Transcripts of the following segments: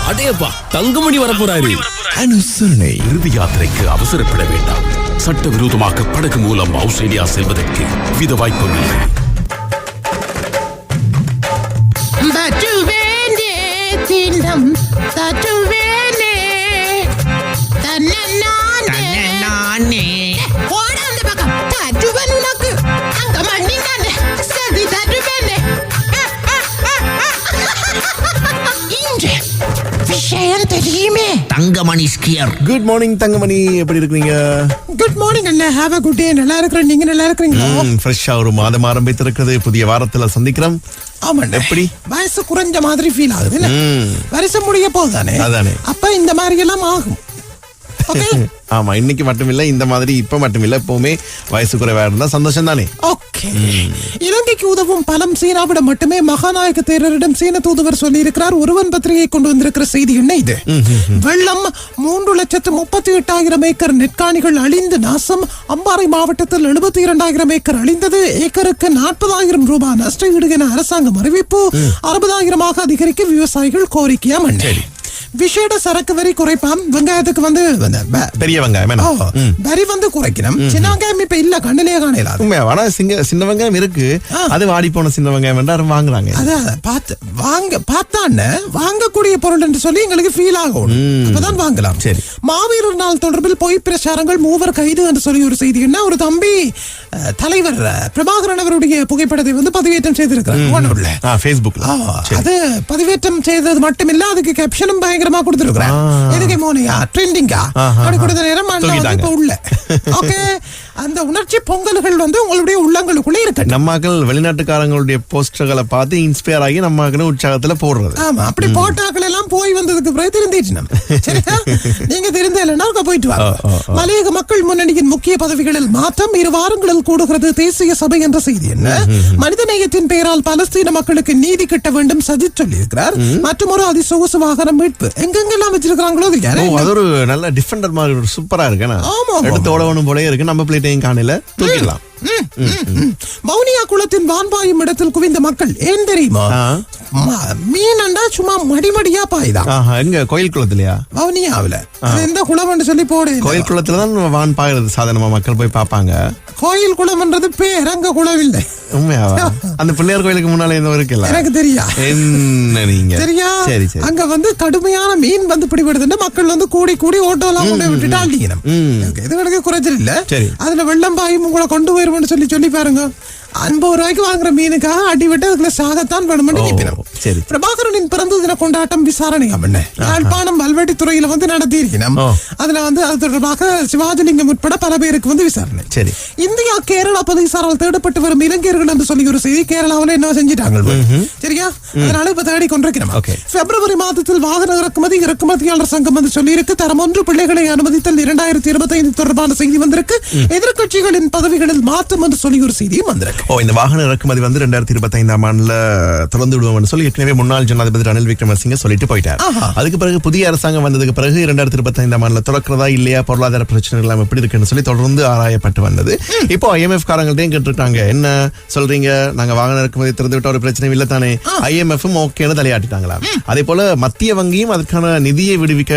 அடேப்பா தங்கமணி வரப்போறாரு. அனுசரணை. இறுதி யாத்திரைக்கு அவசரப்பட வேண்டாம். சட்டவிரோதமாக படகு மூலம் ஆஸ்திரேலியா செல்வதற்கு வித வாய்ப்புகள். Thangamani skier. Good morning Thangamani, எப்படி இருக்கீங்க? Good morning Anna, have a good day. நல்லா இருக்கிறேன், நீங்க நல்லா இருக்கீங்களா? ஃப்ரெஷ்ஷா ஒரு மாதம் ஆரம்பித்திருக்கிறது. புதிய வாரத்துல சந்திக்கிறோம். ஆமாண்ணா, எப்படி வயசு குறைஞ்ச மாதிரி ஃபீல் ஆகுது. வருஷம் முடிய போகுதானே, அதானே. அப்ப இந்த மாதிரி எல்லாம் ஆகும். ஆமா, இன்னைக்கு மட்டும் இல்ல, இந்த மாதிரி இப்ப மட்டும் இல்ல, எப்பவுமே வயசு குறைவா இருந்தா சந்தோஷம் தானே. ஓகே. இலங்கைக்கு உதவும் பலம் சீனாவிடம் மட்டுமே மகாநாயக தேரரிடம் சீன தூதுவர் சொல்லி இருக்கிறார். ஒருவன் பத்திரிகை கொண்டு வந்திருக்கிற செய்தி என்ன இது? வெள்ளம் 3,38,000 ஏக்கர் நெற்காணிகள் அழிந்து நாசம். அம்பாறை மாவட்டத்தில் 72,000 ஏக்கர் அழிந்தது. ஏக்கருக்கு 40,000 ரூபாய் நஷ்ட ஈடு என அரசாங்கம் அறிவிப்பு. 60,000 அதிகரிக்க விவசாயிகள் கோரிக்கையாம். விசேட சரக்கு வரி குறைப்பாம். வெங்காயத்துக்கு வந்து பெரிய வெங்காயம் வரி வந்து குறைக்கணும். சின்ன வெங்காயம் இப்ப இல்ல, கண்ணிலேயே காணல. சின்ன வெங்காயம் இருக்கு, அது வாடி போன சின்ன வெங்காயம் என்றாரும் வாங்குறாங்க. அதான் பார்த்தான்னு வாங்கக்கூடிய பொருள் என்று சொல்லி எங்களுக்கு ஃபீல் ஆகும், அப்பதான் வாங்கலாம். சரி. மாவீரர் நாள் தொடர்பில் பொய் பிரச்சாரங்கள், 3 கைது என்று சொல்லி ஒரு செய்தி. என்ன, ஒரு தம்பி தலைவர் பிரபாகரன் அவருடைய புகைப்படத்தை வந்து பதிவேற்றம் செய்திருக்கிறார் Facebook. அது பதிவேற்றம் செய்தது மட்டுமில்ல, அதுக்கு கேப்ஷனும் பயங்கரமா கொடுத்திருக்கிறார். எதுக்கு மோனியா ட்ரெண்டிங்கா அப்படி கொடுத்த நேரம் இப்ப உள்ள. ஓகே, அந்த உணர்ச்சி பொங்கல்கள் வந்து உங்களுடைய உள்ளங்களுக்குள்ளே இருக்கு. நம்மாக்கள் வெளிநாட்டுக்காரங்களுடைய போஸ்டர்களை பார்த்து இன்ஸ்பயர் ஆகி நம்மாக்கள் உற்சாகத்துல போடுறது. ஆமா, அப்படி போட்டாக்கள் எல்லாம் போய் வந்ததுக்கு பிறகு திருந்திட்டு நீங்க திருந்த இல்லைன்னா போயிட்டு வாங்க. மலையக மக்கள் முன்னணியின் முக்கிய பதவிகளில் மாற்றம் 2 வாரங்களில் கூடுகிறது தேசிய சபை என்ற செய்தி. என்ன, மனிதநேயத்தின் பெயரால் பலஸ்தீன மக்களுக்கு நீதி கிட்ட வேண்டும் சஜித் சொல்லி இருக்கிறார். மற்றும் ஒரு அதிசொகுசு வாகனம் மீட்பு எங்கெங்கெல்லாம் வச்சிருக்காங்களோ அது ஒரு நல்ல டிஃபெண்டர் மாதிரி ஒரு சூப்பரா இருக்கு. எடுத்து ஓடவனும் போல இருக்கு. நம்ம பிளேட்டையும் காணல, தூக்கிடலாம். மௌனியா குளத்தின் வான்பாயும் இடத்தில் குவிந்த மக்கள் ஏன் தெரியுமா? மீனண்டா சும்மா மடிமடியா பாய்தான். எங்க கோயில் குளத்திலயா? மௌனியாவில எந்த குளம் சொல்லி போடு. கோயில் குளத்துலதான் வான் பாயுறது சாதாரணமா மக்கள் போய் பாப்பாங்க. கோயில் குளம்ன்றது பேர், அங்க குளம் இல்லை. உண்மையாவா? அந்த பிள்ளையார் கோயிலுக்கு முன்னால எந்த இருக்குல்ல, எனக்கு தெரியா. என்ன நீங்க சரியா? சரி சரி. அங்க வந்து கடுமையான மீன் வந்து பிடிபடுதுன்னு மக்கள் வந்து கூடி கூடி ஓட்டோ எல்லாம் கொண்டு விட்டுட்டு ஆண்டிக்கணும். இது கிடக்கு குறைச்சல் இல்ல. அதுல வெள்ளம் பாயும் உங்களை கொண்டு போயிருவோம்னு சொல்லி பாருங்க. 50 ரூபாய்க்கு வாங்குற மீனுக்காக அடி விட்டு அதுக்குள்ள சாகத்தான் வேணும். பிரபாகரனின் பிறந்த தின கொண்டாட்டம் விசாரணை யாழ்ப்பாணம் வல்வெட்டி துறையில வந்து நடத்தி இருக்கணும். அதுல வந்து அது தொடர்பாக சிவாஜிலிங்கம் உட்பட பல பேருக்கு வந்து விசாரணை. சரி. இந்தியா கேரளா போலீசாரால் தேடப்பட்டு வரும் இளைஞர்கள் என்று சொல்லி ஒரு செய்தி. கேரளாவில் என்ன செஞ்சிட்டாங்க சரியா? அதனால இப்ப தேடி கொண்டிருக்கிறோம். பிப்ரவரி மாதத்தில் வாகன இறக்குமதியாளர் சங்கம் வந்து சொல்லி இருக்கு. தரம் 1 பிள்ளைகளை அனுமதித்தல் 2025 தொடர்பான செய்தி வந்திருக்கு. எதிர்கட்சிகளின் பதவிகளில் மாற்றம் என்று சொல்லி ஒரு செய்தியும் வந்திருக்கு. இந்த வாகன இறக்குமதி வந்து 2025 ஆண்டுல தொடர்ந்து விடுவோம் சொல்லி ஏற்கனவே முன்னாள் ஜனாதிபதி ரணில் விக்ரமசிங்க சொல்லிட்டு போயிட்டார். அதுக்கு பிறகு புதிய அரசாங்கம் வந்ததுக்கு பிறகு 2025 ஆண்டுல திறக்கிறதா இல்லையா, பொருளாதார பிரச்சனைகள் எல்லாம் எப்படி இருக்குன்னு சொல்லி தொடர்ந்து ஆராயப்பட்டு வந்தது. இப்போ IMF காரங்கள்ட்டையும் கேட்டுருக்காங்க, என்ன சொல்றீங்க, நாங்க வாகன இறக்குமதி திறந்து விட்ட ஒரு பிரச்சனை இல்ல தானே? IMF-ம் ஓகேன்னு தலையாட்டிட்டாங்களா. அதே போல மத்திய வங்கியும் அதுக்கான நிதியை விடுவிக்க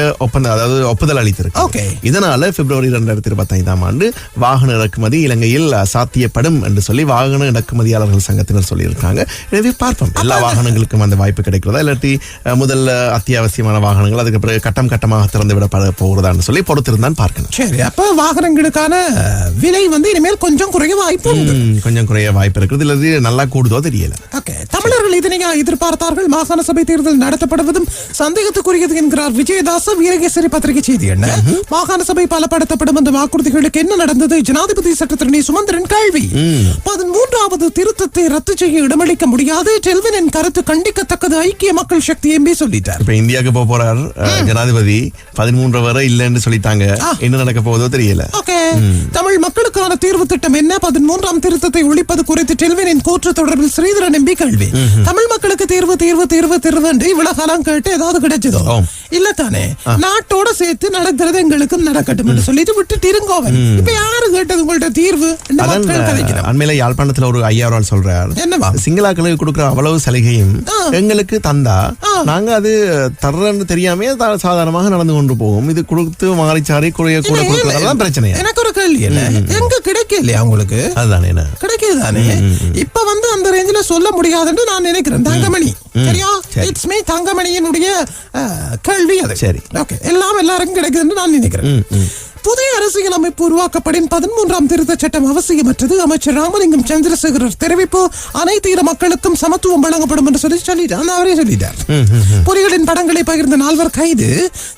ஒப்புதல் அளித்திருக்கு. இதனால பிப்ரவரி 2025 ஆண்டு வாகன இறக்குமதி இலங்கையில் சாத்தியப்படும் என்று சொல்லி வாகன இறக்குமதியாளர்கள் சங்கத்தினர் சொல்லியிருக்காங்க. எனவே பார்ப்போம் எல்லா வாகனங்களுக்கும் அந்த வாய்ப்பு கிடைக்கிறதா, இல்லாட்டி முதல்ல அத்தியாவசியமான வாகனங்கள் அதுக்கு பிறகு கட்டம் கட்டமாக திறந்து விட போகிறதான்னு சொல்லி பொறுத்திருந்தான் பார்க்கணும். சரி, அப்ப வாகனங்களுக்கான விலை வந்து இனிமேல் கொஞ்சம் குறைய வாய்ப்பு இருக்கிறது. இல்லது நல்லா கூடுதோ தெரியல. தமிழர்கள் இதனை எதிர்பார்த்தார்கள். மாகாண சபை தேர்தல் நடத்தப்படுவதும் சந்தேகத்துக்குரியது என்கிறார் விஜயதாச வீரகேசரி பத்திரிகை செய்தி. என்ன, மாகாண சபை பலப்படுத்தப்படும் என்ற வாக்குறுதிகளுக்கு என்ன நடந்தது? ஜனாதிபதி சட்டத்திரணி சுமந்திரன் கேள்வி. 13வது திருத்தத்தை ரத்து செய்ய இடமளிக்க முடியாது. டெல்வினின் கருத்து கண்டிக்கத்தக்கது. ஐக்கிய மக்கள் சக்தி எம்பி சொல்லிட்டார். இப்ப இந்தியாவுக்கு போறார் ஜனாதிபதி. 13 வரை இல்லன்னு சொல்லிட்டாங்க. என்ன நடக்க போதோ தெரியல. தமிழ் மக்களுக்கான தீர்வு திட்டம் என்ன? 13ஆம் திருத்தத்தை ஒழிப்பது குறித்து டெல்வினின் கூற்று தொடர்பில் ஸ்ரீதரன் எம்பி கேள்வி. தமிழ் மக்களுக்கு தீர்வு தீர்வு தீர்வு தீர்வு என்று இவ்வளவு காலம் கேட்டு ஏதாவது கிடைச்சதோ? இல்ல தானே நாட்டோட சேர்த்து நடக்கிறது எங்களுக்கும் நடக்கட்டும் என்று சொல்லிட்டு விட்டுட்டு இருங்கோவன். இப்ப யாரு கேட்டது உங்கள்ட்ட தீர்வு? அண்மையில யாழ்ப்பாணத்துல ஒரு 5000 சொல்றார். என்னவா? சிங்களாக்களுக்கு கொடுக்கிற அவ்வளவு சலுகையும் எங்களுக்கு தந்தா நாங்க அது தர்றன்னு தெரியாமே சாதாரணமாக நடந்து கொண்டு போகும். இது கொடுத்து மாறிச்சாரி குறைய கூட கொடுக்கறதெல்லாம் பிரச்சனை. எனக்கு ஒரு கேள்வி, என்ன எங்க கிடைக்கலையா உங்களுக்கு? அதுதானே கிடைக்குது தானே. இப்ப வந்து அந்த ரேஞ்சில சொல்ல முடியாதுன்னு நான் நினைக்கிறேன். தங்கமணி சரியா? இட்ஸ் மீ தங்கமணியினுடைய கேள்வி அது. சரி, ஓகே. எல்லாருக்கும் கிடைக்குதுன்னு நான் நினைக்கிறேன். புதிய அரசியலமைப்பு உருவாக்கப்படின் 13ஆம் திருத்த சட்டம் அவசியமற்றது. அமைச்சர் ராமலிங்கம் சந்திரசேகரர் தெரிவிப்பு. அனைத்து இன மக்களுக்கும் சமத்துவம் வழங்கப்படும் என்று சொல்லிட்டார். அவரே சொல்லிட்டார். புலிகளின் படங்களை பகிர்ந்த 4 கைது.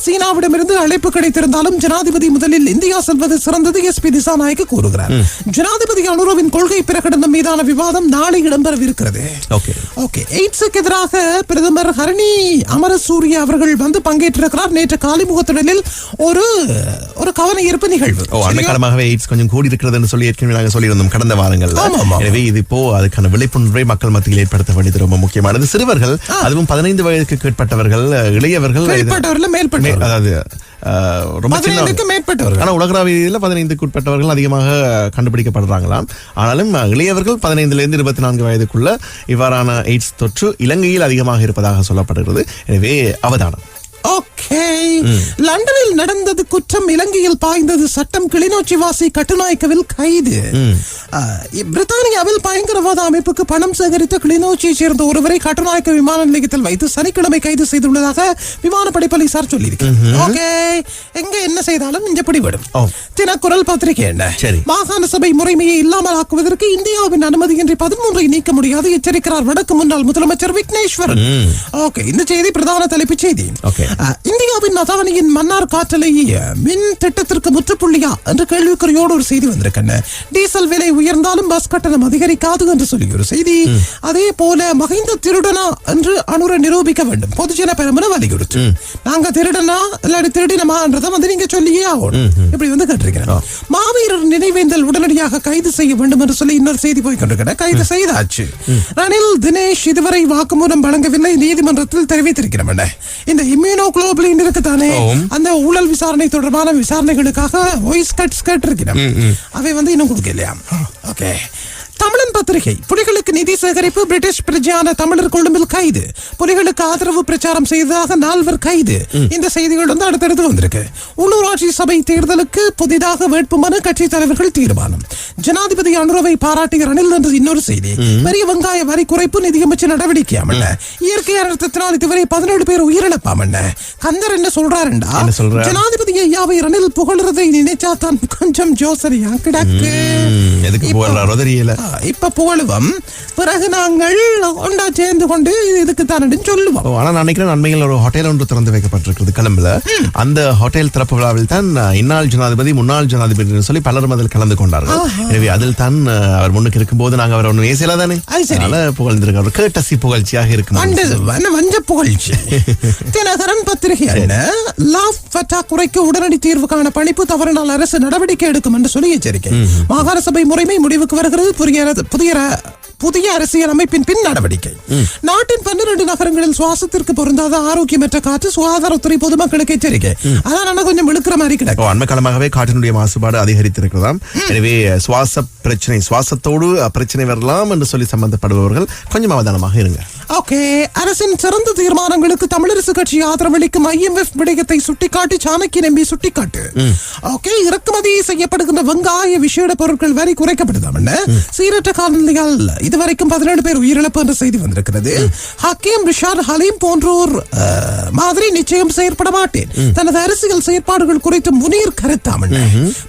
சீனாவிடமிருந்து அழைப்பு கிடைத்திருந்தாலும் ஜனாதிபதி முதலில் இந்தியா செல்வது சிறந்தது, SP திசாநாயக்க கூறுகிறார். ஜனாதிபதி அனுரவின் கொள்கை பிரகடனம் மீதான விவாதம் நாளை இடம்பெறவிருக்கிறது. எய்ட்ஸுக்கு எதிராக பிரதமர் ஹரணி அமரசூரிய அவர்கள் வந்து பங்கேற்றிருக்கிறார். நேற்று காலிமுகத்திடலில் ஒரு ஈர்ப்பு நிகழ்வு. அண்மைக்காலமாகவே எய்ட்ஸ் கொஞ்சம் கூடி இருக்கிறது சொல்லி ஏற்கனவே நாங்கள் சொல்லியிருந்தோம் கடந்த வாரங்கள். எனவே இது இப்போ அதுக்கான விழிப்புணர்வை மக்கள் மத்தியில் ஏற்படுத்த வேண்டியது ரொம்ப முக்கியமானது. சிறுவர்கள், அதுவும் 15 வயதுக்கு கீழ்பட்டவர்கள், இளையவர்கள், அதாவது ரொம்ப மேற்பட்டவர்கள், ஆனா உலக ரீதியில் 15க்கு உட்பட்டவர்கள் அதிகமாக கண்டுபிடிக்கப்படுறாங்களாம். ஆனாலும் இளையவர்கள் 15 to 24 வயதுக்குள்ள இவ்வாறான எய்ட்ஸ் தொற்று இலங்கையில் அதிகமாக இருப்பதாக சொல்லப்படுகிறது. எனவே அவதானம். லண்டனில் நடந்தது குற்றம், இலங்கையில் பாய்ந்தது சட்டம். கிளிநொச்சி வாசி கட்டுநாயக்கவில் கைது. பிரித்தானியாவில் பயங்கரவாத அமைப்புக்கு பணம் சேகரித்த கிளிநொச்சியை சேர்ந்த ஒருவரை கட்டுநாயக்க விமான நிலையத்தில் வைத்து சனிக்கிழமை கைது செய்துள்ளதாக விமானப்படை போலீசார் சொல்லியிருக்கிறார். எங்க என்ன செய்தாலும் இங்க பிடிபடும். தினக்குரல் பத்திரிகை என்ன? மாகாண சபை முறைமையை இல்லாமல் ஆக்குவதற்கு இந்தியாவின் அனுமதியின்றி 13ஐ நீக்க முடியாது, எச்சரிக்கிறார் வடக்கு முன்னாள் முதலமைச்சர் விக்னேஸ்வரன். இந்த செய்தி பிரதான தலைப்புச் செய்தி. இந்தியாவின் அதானியின் மன்னார் காற்றலை மின் திட்டத்திற்கு முற்றுப்புள்ளியா என்ற கேள்விக்குறியோடு ஒரு செய்தி வந்திருக்கேன். டீசல் விலை உயர்ந்தாலும் பஸ் கட்டணம் அதிகரிக்காது என்று சொல்லி ஒரு செய்தி. அதே போல மஹிந்த திருடனா என்று அனுர நிரூபிக்க வேண்டும், பொதுஜன பெருமன வலியுறுத்து. நாங்க திருடனா இல்லாட்டி திருடினமான்றதை வந்து நீங்க சொல்லியே ஆகணும். இப்படி வந்து கேட்டிருக்கிறேன். மாவீரர் நினைவேந்தல் உடனடியாக கைது செய்ய வேண்டும் என்று சொல்லி இன்னொரு செய்தி போய் கொண்டிருக்கிறேன். கைது செய்தாச்சு. ரணில் தினேஷ் இதுவரை வாக்குமூலம் வழங்கவில்லை, நீதிமன்றத்தில் தெரிவித்திருக்கிறேன். இந்த இம்யூனோகுளோபுலின் இருக்குதானே, அந்த ஊழல் விசாரணை தொடர்பான விசாரணைகளுக்காக வாய்ஸ் கட்ஸ் கேட்டிருக்கிறேன். அவை வந்து இன்னும் கொடுக்கலையா? ஓகே. தமிழன் பத்திரிகை. புலிகளுக்கு நிதி சேகரிப்பு. பிரிட்டிஷ் பிரஜையான தமிழர் கொழும்பில் கைது. புலிகளுக்கு ஆதரவு பிரச்சாரம் செய்ததாக 4 கைது. இந்த செய்திகள் வந்து அடுத்தடுத்து வந்திருக்கு. உள்ளூராட்சி சபை தேர்தலுக்கு புதிதாக வேட்புமனு கட்சி தலைவர்கள் தீர்மானம். ஜனாதிபதி அனுரவை பாராட்டிய ரணில் என்று இன்னொரு செய்தி. பெரிய வெங்காய வரி குறைப்பு நிதியமைச்சர் நடவடிக்கை அமல்ல. இயற்கை அனர்த்தத்தினால் இதுவரை 17 பேர் உயிரிழப்பாமல்ல. கந்தர் என்ன சொல்றாருண்டா, ஜனாதிபதி ஐயாவை ரணில் புகழ்றதை நினைச்சா தான் கொஞ்சம் ஜோசரியா கிடக்கு. இப்ப புகழுவோம், பிறகு நாங்கள் ஒன்றா சேர்ந்து கொண்டு இதுக்கு தான் சொல்லுவோம். ஆனா நான் நினைக்கிறேன் அண்மையில் ஒரு ஹோட்டல் ஒன்று திறந்து வைக்கப்பட்டிருக்கிறது கொழும்புல. அந்த ஹோட்டல் திறப்பு விழாவில் தான் இந்நாள் ஜனாதிபதி முன்னாள் ஜனாதிபதி சொல்லி பலரும் அதில் கலந்து கொண்டார்கள். எனவே அதில் தான் அவர் முன்னுக்கு இருக்கும்போது நாங்க அவர் ஒண்ணு ஏசலா தானே புகழ்ந்திருக்காரு. கேட்டசி புகழ்ச்சியாக இருக்கும், வஞ்ச புகழ்ச்சி. தினகரன் பத்திரிகை குறைக்க உடனடி தீர்வு காண பணிப்பு தவறினால் அரசு நடவடிக்கை எடுக்கும் என்று சொல்லி எச்சரிக்கை. மாகாண சபை முறைமை முடிவுக்கு வருகிறது. புதிய அரசியல் அமைப்பின் பின் நடவடிக்கை. நாட்டின் 12 நகரங்களில் சுவாசத்திற்கு பொருந்தாத ஆரோக்கியமற்ற காற்று, சுகாதாரத்துறை பொதுமக்களுக்கு எச்சரிக்கை. அதான் கொஞ்சம் இழுக்கிற மாதிரி கிடக்கு. அண்மை காலமாகவே காற்றினுடைய மாசுபாடு அதிகரித்திருக்கிறதாம். எனவே சுவாச பிரச்சனை, சுவாசத்தோடு பிரச்சனை வரலாம் என்று சொல்லி சம்பந்தப்படுபவர்கள் கொஞ்சம் அவதானமாக இருங்க. அரசின் சிறந்த தீர்மானங்களுக்கு தமிழரசு கட்சி ஆதரவளிக்கும் IMF விடயத்தை சுட்டிக்காட்டி சாணக்கியன் எம்பி சுட்டிக்காட்டு. இறக்குமதி செய்யப்படுகின்ற வெங்காய விசேட பொருட்கள் வரி குறைக்கப்படுதாம். சீரற்ற காலநிலையால் இதுவரைக்கும் 17 பேர் உயிரிழப்பு என்ற செய்தி வந்திருக்கிறது. ஹக்கீம் ரிஷாட் ஹலீம் போன்றோர் மாதிரி நிச்சயம் செயற்பட மாட்டேன், தனது அரசியல் செயற்பாடுகள் குறித்து முனீர் கருத்தாமல்.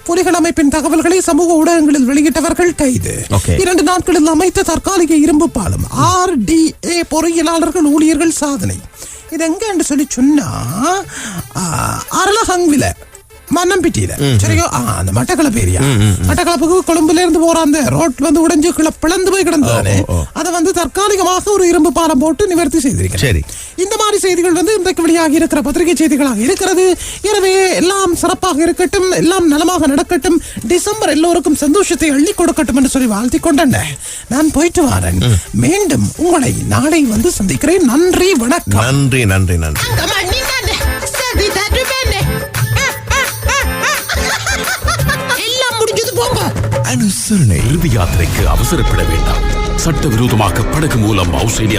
புலிகள் அமைப்பின் தகவல்களை சமூக ஊடகங்களில் வெளியிட்டவர்கள் கைது. 2 நாட்களில் அமைத்த தற்காலிக இரும்பு பாலம். RDA பொறியியலாளர்கள் ஊழியர்கள் சாதனை. இது எங்க என்று சொல்லி சொன்னா அரளஹங்வில மன்னம்பிட்டியில சரியோ அந்த மட்டக்களப்பு ஏரியா. மட்டக்களப்புக்கு கொழும்புல இருந்து போற அந்த ரோட் வந்து உடைஞ்சு பிளந்து போய் கிடந்ததானே, அதை வந்து தற்காலிகமாக ஒரு இரும்பு பாலம் போட்டு நிவர்த்தி செய்திருக்கிறேன். இந்த மாதிரி செய்திகள் வந்து இன்றைக்கு வெளியாகி இருக்கிற பத்திரிகை செய்திகளாக இருக்கிறது. எனவே எல்லாம் சிறப்பாக இருக்கட்டும், எல்லாம் நலமாக நடக்கட்டும், டிசம்பர் எல்லோருக்கும் சந்தோஷத்தை அள்ளி கொடுக்கட்டும் என்று சொல்லி வாழ்த்தி கொண்டேன். நான் போயிட்டு வரேன். மீண்டும் உங்களை நாளை வந்து சந்திக்கிறேன். நன்றி, வணக்கம். நன்றி. நீ தட்டுவேனே. எல்லாம் முடிஞ்சது போங்க. அனுசரணை. இறுதி யாத்திரைக்கு அவசரப்பட வேண்டாம். சட்டவிரோதமாக படகு மூலம் ஆஸ்திரேலியா